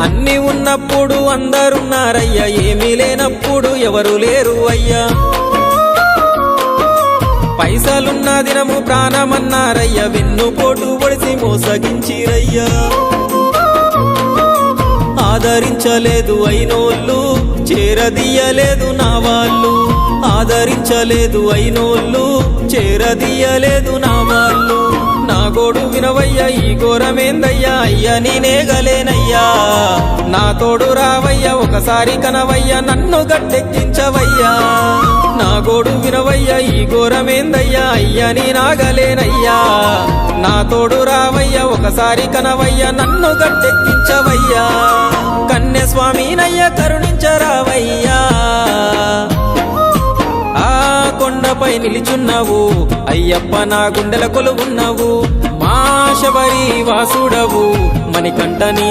అన్ని ఉన్నప్పుడు అందరున్నారయ్యా, ఏమీ లేనప్పుడు ఎవరు లేరు అయ్యా. పైసలున్న దినము ప్రాణమన్నారయ్యా, వెన్నుపోటు పొడిసి మోసగించిరయ్యా. ఆదరించలేదు అయినోళ్ళు, చేరదీయలేదు నా వాళ్ళు. ఆదరించలేదు అయినోళ్ళు, చేరదీయలేదు నా వాళ్ళు. నా గోడు వినవయ్యా, ఈ ఘోరమేందయ్యా, అయ్యా నేనేగలేనయ్యా. నా తోడు రావయ్యా, ఒకసారి కనవయ్యా, నన్ను గట్టెక్కించవయ్యా. నా గోడు వినవయ్యా, ఈ ఘోరమేందయ్యా, అయ్యా నేనాగలేనయ్యా. నా తోడు రావయ్యా, ఒకసారి కనవయ్యా, నన్ను గట్టెక్కించవయ్యా. కన్యస్వామినయ్యా కరుణించరావయ్యా. ఆ కొండపై నిలిచున్నావు అయ్యప్ప, నా గుండెల కొలువున్నావు. మా శబరి వాసుడవు, మణికంఠ నీ